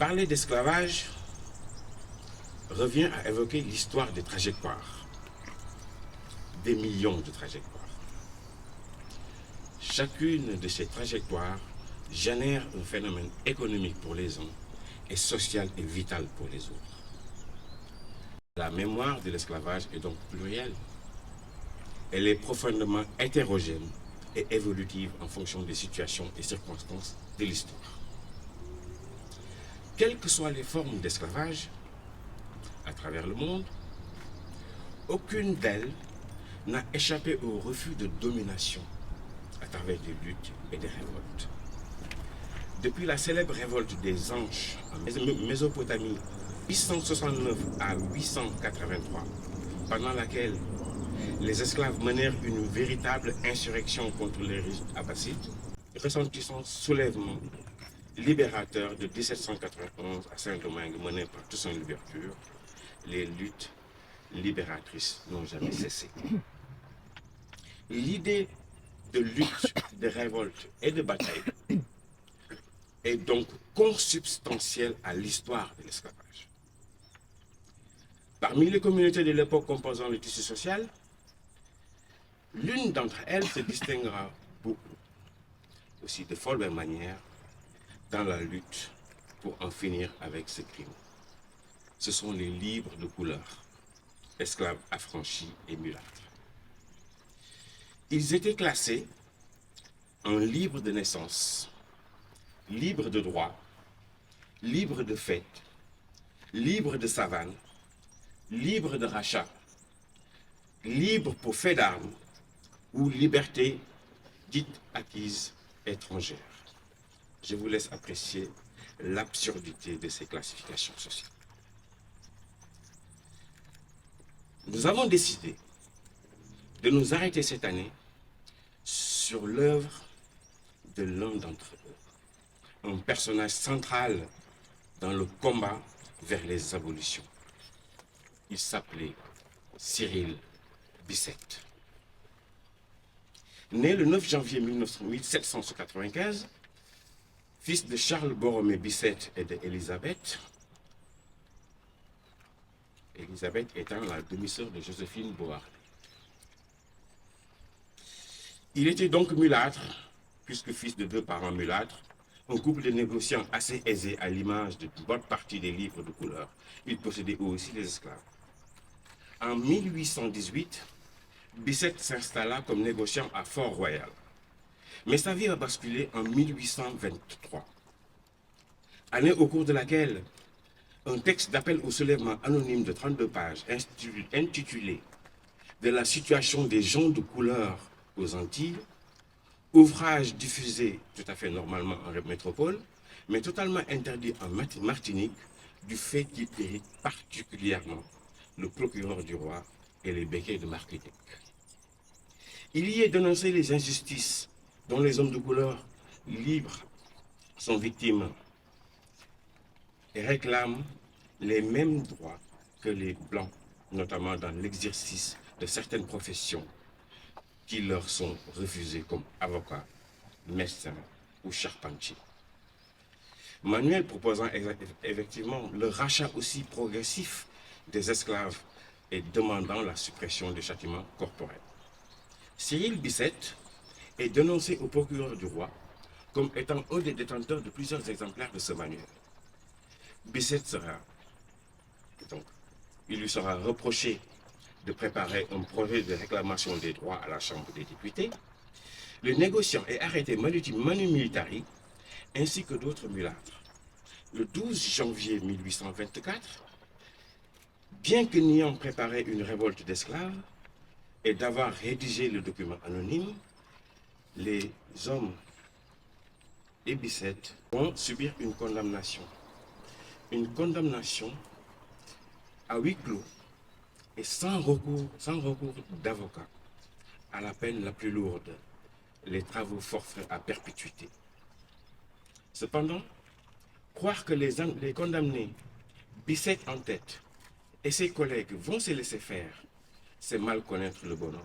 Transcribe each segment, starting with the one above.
Parler d'esclavage revient à évoquer l'histoire des trajectoires, des millions de trajectoires. Chacune de ces trajectoires génère un phénomène économique pour les uns et social et vital pour les autres. La mémoire de l'esclavage est donc plurielle. Elle est profondément hétérogène et évolutive en fonction des situations et circonstances de l'histoire. Quelles que soient les formes d'esclavage à travers le monde, aucune d'elles n'a échappé au refus de domination à travers des luttes et des révoltes. Depuis la célèbre révolte des Anches en Mésopotamie, 869 à 883, pendant laquelle les esclaves menèrent une véritable insurrection contre les riches abbassides, ressentissant soulèvement libérateur de 1791 à Saint-Domingue mené par Toussaint Louverture, les luttes libératrices n'ont jamais cessé. L'idée de lutte, de révolte et de bataille est donc consubstantielle à l'histoire de l'esclavage. Parmi les communautés de l'époque composant le tissu social, l'une d'entre elles se distinguera beaucoup, aussi de folle manière, dans la lutte pour en finir avec ce crime. Ce sont les libres de couleur, esclaves affranchis et mulâtres. Ils étaient classés en libres de naissance, libres de droit, libres de fait, libres de savane, libres de rachat, libres pour fait d'armes ou liberté dite acquise étrangère. Je vous laisse apprécier l'absurdité de ces classifications sociales. Nous avons décidé de nous arrêter cette année sur l'œuvre de l'un d'entre eux, un personnage central dans le combat vers les abolitions. Il s'appelait Cyril Bicêtre. Né le 9 janvier 1795, fils de Charles Borromée Bicêtre et d'Élisabeth, Élisabeth étant la demi-sœur de Joséphine Beauharnais. Il était donc mulâtre, puisque fils de deux parents mulâtres, un couple de négociants assez aisés à l'image de bonne partie des livres de couleur. Ils possédaient eux aussi des esclaves. En 1818, Bicêtre s'installa comme négociant à Fort-Royal. Mais sa vie a basculé en 1823, année au cours de laquelle un texte d'appel au soulèvement anonyme de 32 pages intitulé « De la situation des gens de couleur aux Antilles », ouvrage diffusé tout à fait normalement en métropole, mais totalement interdit en Martinique du fait qu'il irrite particulièrement le procureur du roi et les béquets de Martinique. Il y est dénoncé les injustices dont les hommes de couleur libres sont victimes et réclament les mêmes droits que les Blancs, notamment dans l'exercice de certaines professions qui leur sont refusées comme avocats, médecins ou charpentiers. Manuel proposant effectivement le rachat aussi progressif des esclaves et demandant la suppression des châtiments corporels. Cyril Bicêtre est dénoncé au procureur du roi comme étant un des détenteurs de plusieurs exemplaires de ce manuel. Bicêtre il lui sera reproché de préparer un projet de réclamation des droits à la Chambre des députés. Le négociant est arrêté manu militari, ainsi que d'autres mulâtres. Le 12 janvier 1824, bien que n'ayant préparé une révolte d'esclaves et d'avoir rédigé le document anonyme, les hommes et Bicêtre vont subir une condamnation. Une condamnation à huis clos et sans recours d'avocat à la peine la plus lourde, les travaux forfaits à perpétuité. Cependant, croire que les condamnés, Bicêtre en tête, et ses collègues vont se laisser faire, c'est mal connaître le bonhomme.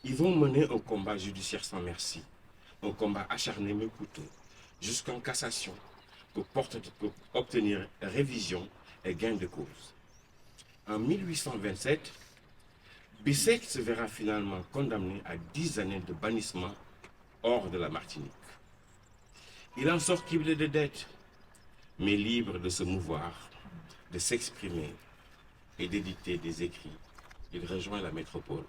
Ils vont mener un combat judiciaire sans merci, un combat acharné mais coûteux, jusqu'en cassation, pour obtenir révision et gain de cause. En 1827, Bicêtre se verra finalement condamné à 10 années de bannissement hors de la Martinique. Il en sort criblé de dettes, mais libre de se mouvoir, de s'exprimer et d'éditer des écrits. Il rejoint la métropole.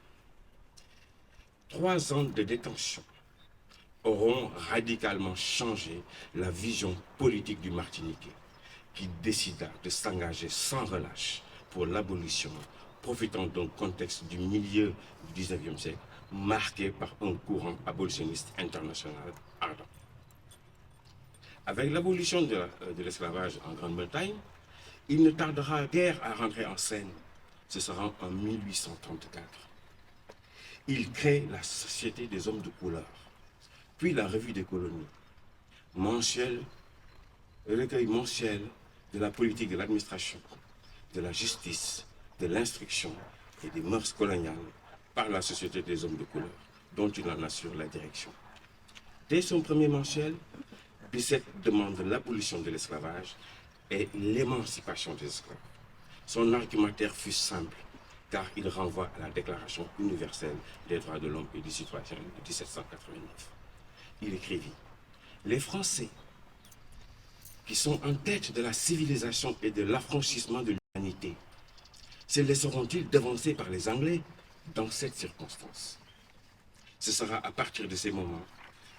3 ans de détention auront radicalement changé la vision politique du Martiniquais, qui décida de s'engager sans relâche pour l'abolition, profitant d'un contexte du milieu du XIXe siècle marqué par un courant abolitionniste international ardent. Avec l'abolition de l'esclavage en Grande-Bretagne, il ne tardera guère à rentrer en scène. Ce sera en 1834. Il crée la Société des hommes de couleur, puis la Revue des colonies, recueil mensuel de la politique de l'administration, de la justice, de l'instruction et des mœurs coloniales par la Société des hommes de couleur, dont il en assure la direction. Dès son premier mensuel, Bicêtre demande l'abolition de l'esclavage et l'émancipation des esclaves. Son argumentaire fut simple, car il renvoie à la Déclaration universelle des droits de l'homme et du citoyen de 1789. Il écrivit « Les Français, qui sont en tête de la civilisation et de l'affranchissement de l'humanité, se laisseront-ils devancer par les Anglais dans cette circonstance? Ce sera à partir de ces moments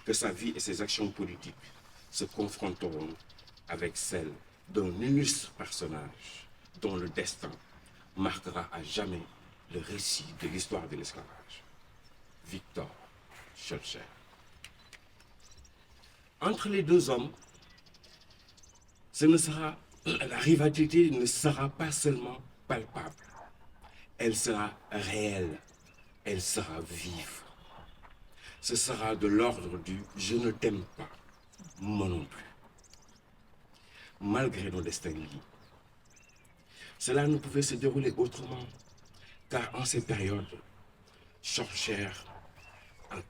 que sa vie et ses actions politiques se confronteront avec celles d'un illustre personnage dont le destin marquera à jamais le récit de l'histoire de l'esclavage. Victor Schœlcher. Entre les deux hommes, la rivalité ne sera pas seulement palpable, elle sera réelle, elle sera vive. Ce sera de l'ordre du « je ne t'aime pas », moi non plus. Malgré nos destins liés, cela ne pouvait se dérouler autrement, car en ces périodes, Schœlcher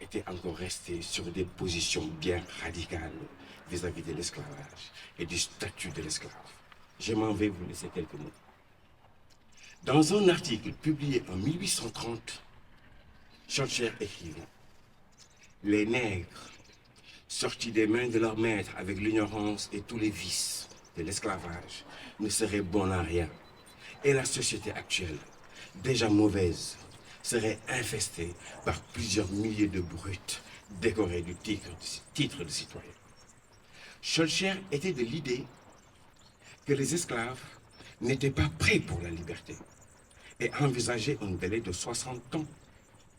était encore resté sur des positions bien radicales vis-à-vis de l'esclavage et du statut de l'esclave. Je m'en vais vous laisser quelques mots. Dans un article publié en 1830, Schœlcher écrivait « Les nègres, sortis des mains de leurs maîtres avec l'ignorance et tous les vices de l'esclavage, ne seraient bons à rien. Et la société actuelle, déjà mauvaise, serait infestée par plusieurs milliers de brutes décorés du titre de citoyen. » Schœlcher était de l'idée que les esclaves n'étaient pas prêts pour la liberté et envisageait un délai de 60 ans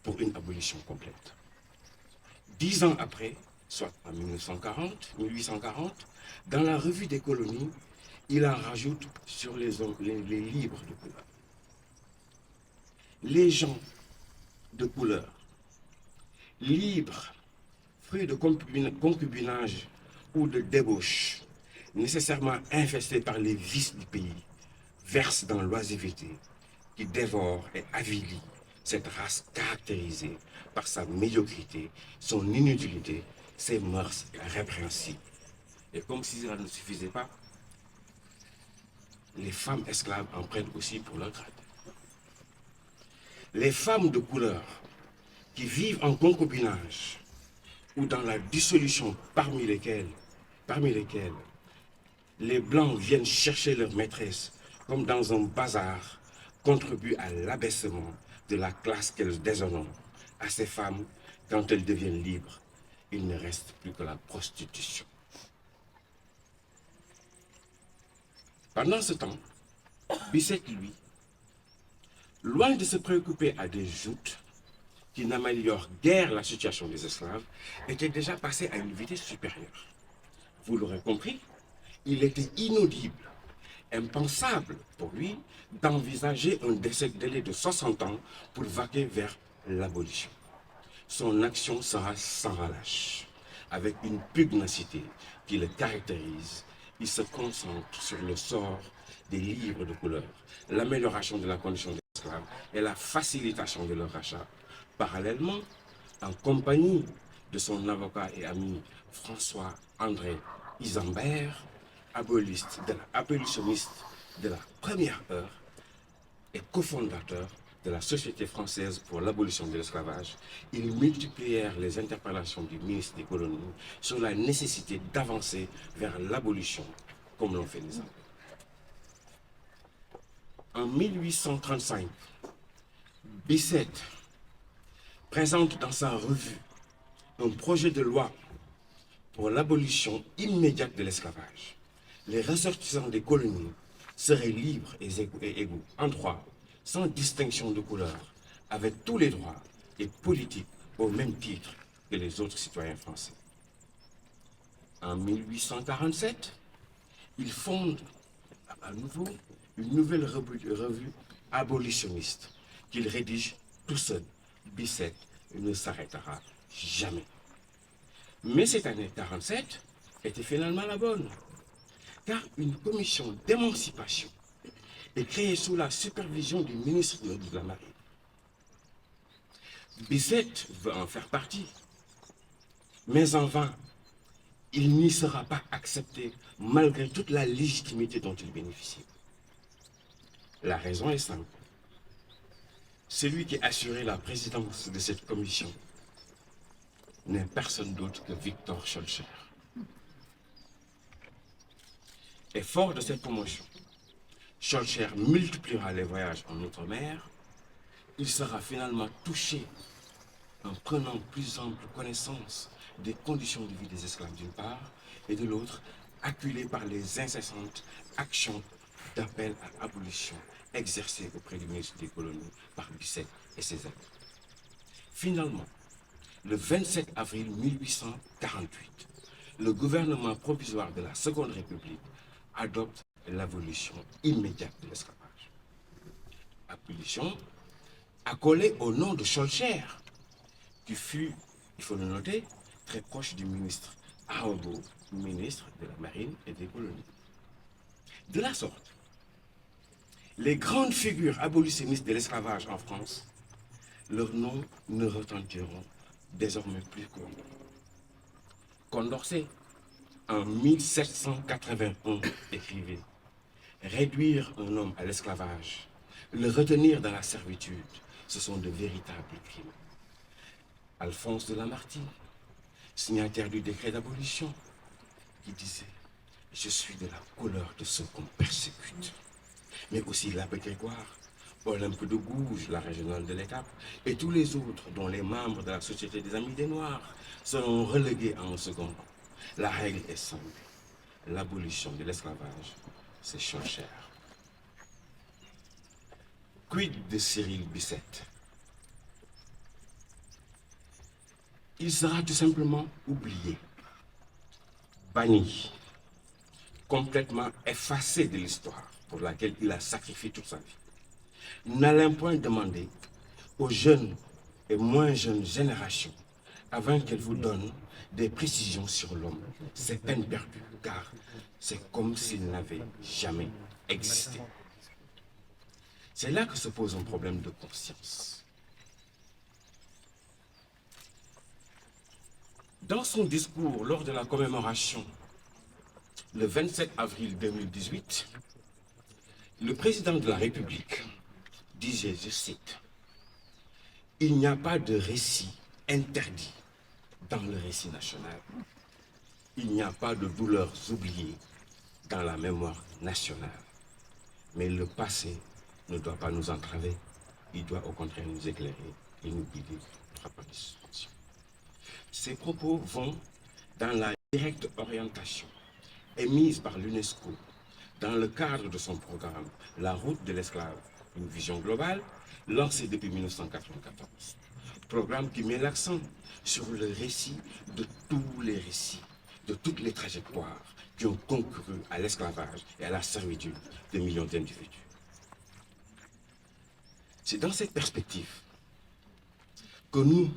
pour une abolition complète. 10 ans après, soit en 1840, dans la Revue des colonies, il en rajoute sur les libres de couleur. Les gens de couleur, libres, fruits de concubinage ou de débauche, nécessairement infestés par les vices du pays, versent dans l'oisiveté qui dévore et avilit cette race caractérisée par sa médiocrité, son inutilité, ses mœurs répréhensibles. Et comme si cela ne suffisait pas, les femmes esclaves en prennent aussi pour leur grade. Les femmes de couleur qui vivent en concubinage ou dans la dissolution parmi lesquelles les Blancs viennent chercher leur maîtresse comme dans un bazar, contribuent à l'abaissement de la classe qu'elles déshonorent. À ces femmes, quand elles deviennent libres, il ne reste plus que la prostitution. Pendant ce temps, Bicêtre, lui, loin de se préoccuper à des joutes qui n'améliorent guère la situation des esclaves, était déjà passé à une vitesse supérieure. Vous l'aurez compris, il était inaudible, impensable pour lui d'envisager un délai de 60 ans pour vaquer vers l'abolition. Son action sera sans relâche. Avec une pugnacité qui le caractérise, il se concentre sur le sort des livres de couleur, l'amélioration de la condition des esclaves et la facilitation de leur rachat. Parallèlement, en compagnie de son avocat et ami François-André Isambert, abolitionniste de la première heure et cofondateur de la Société française pour l'abolition de l'esclavage, ils multiplièrent les interpellations du ministre des colonies sur la nécessité d'avancer vers l'abolition, comme l'ont fait les Anglais. En 1835, Bisset présente dans sa revue un projet de loi pour l'abolition immédiate de l'esclavage. Les ressortissants des colonies seraient libres et égaux en droit, sans distinction de couleur, avec tous les droits et politiques au même titre que les autres citoyens français. En 1847, il fonde à nouveau une nouvelle revue abolitionniste qu'il rédige tout seul. Bisset ne s'arrêtera jamais. Mais cette année 47 était finalement la bonne, car une commission d'émancipation est créée sous la supervision du ministre de la Marine. Bisset veut en faire partie, mais en vain, il n'y sera pas accepté malgré toute la légitimité dont il bénéficie. La raison est simple. Celui qui assurait la présidence de cette commission n'est personne d'autre que Victor Schœlcher. Et fort de cette promotion, Schœlcher multipliera les voyages en outre-mer. Il sera finalement touché en prenant plus ample connaissance des conditions de vie des esclaves d'une part, et de l'autre, acculé par les incessantes actions d'appel à l'abolition exercées auprès du ministre des colonies par Bisset et ses amis. Finalement, le 27 avril 1848, le gouvernement provisoire de la Seconde République adopte l'abolition immédiate de l'esclavage. Abolition accolée au nom de Schœlcher, qui fut, il faut le noter, très proche du ministre Arago, ministre de la Marine et des colonies. De la sorte, les grandes figures abolitionnistes de l'esclavage en France, leurs noms ne retentiront désormais plus que Condorcet, en 1781, écrivait « Réduire un homme à l'esclavage, le retenir dans la servitude, ce sont de véritables crimes. » Alphonse de Lamartine, signataire du décret d'abolition, qui disait « Je suis de la couleur de ceux qu'on persécute », mais aussi l'abbé Grégoire, Olympe de Gouges, la régionale de l'Étape, et tous les autres dont les membres de la Société des Amis des Noirs seront relégués en un second rang. La règle est simple. L'abolition de l'esclavage, c'est Schœlcher. Quid de Cyril Bisset? Il sera tout simplement oublié, banni, complètement effacé de l'histoire pour laquelle il a sacrifié toute sa vie. N'allons point demander aux jeunes et moins jeunes générations avant qu'elles vous donnent des précisions sur l'homme. C'est peine perdue, car c'est comme s'il n'avait jamais existé. C'est là que se pose un problème de conscience. Dans son discours lors de la commémoration, le 27 avril 2018, le président de la République disait, je cite, « Il n'y a pas de récit interdit dans le récit national. Il n'y a pas de douleurs oubliées dans la mémoire nationale. Mais le passé ne doit pas nous entraver, il doit au contraire nous éclairer et nous guider pour la participation. » Ces propos vont dans la directe orientation émise par l'UNESCO dans le cadre de son programme « La route de l'esclave, une vision globale » lancé depuis 1994. Programme qui met l'accent sur le récit de tous les récits, de toutes les trajectoires qui ont concouru à l'esclavage et à la servitude de millions d'individus. C'est dans cette perspective que nous,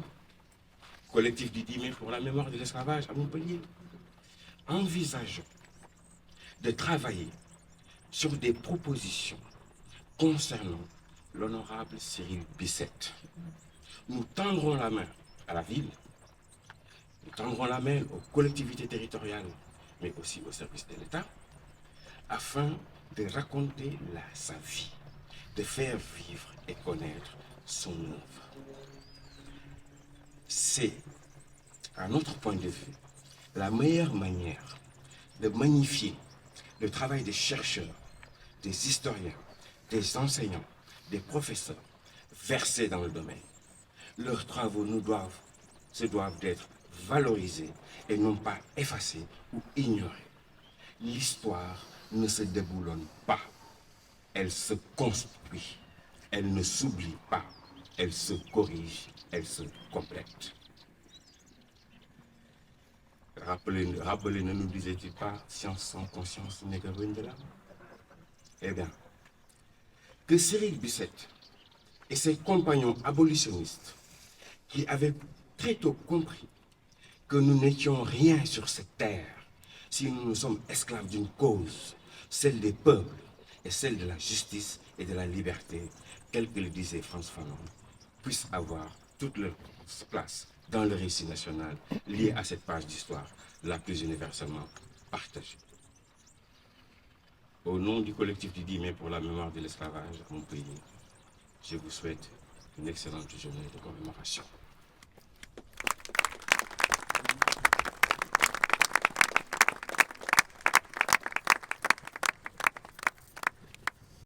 collectif du 10 mai pour la mémoire de l'esclavage à Montpellier, envisageons de travailler sur des propositions concernant l'honorable Cyril Bisset. Nous tendrons la main à la ville, nous tendrons la main aux collectivités territoriales, mais aussi aux services de l'État, afin de raconter sa vie, de faire vivre et connaître son œuvre. C'est, à notre point de vue, la meilleure manière de magnifier le travail des chercheurs, des historiens, des enseignants, des professeurs versés dans le domaine. Leurs travaux se doivent d'être valorisés et non pas effacés ou ignorés. L'histoire ne se déboulonne pas, elle se construit, elle ne s'oublie pas, elle se corrige, elle se complète. Rappelez, ne nous disait-il pas, science sans conscience n'est que ruine de l'âme? Eh bien, que Cyril Bicêtre et ses compagnons abolitionnistes, qui avaient très tôt compris que nous n'étions rien sur cette terre si nous sommes esclaves d'une cause, celle des peuples et celle de la justice et de la liberté, tel que le disait Frantz Fanon, puissent avoir toute leur place dans le récit national lié à cette page d'histoire la plus universellement partagée. Au nom du collectif du 10 mai pour la mémoire de l'esclavage à mon pays, je vous souhaite une excellente journée de commémoration.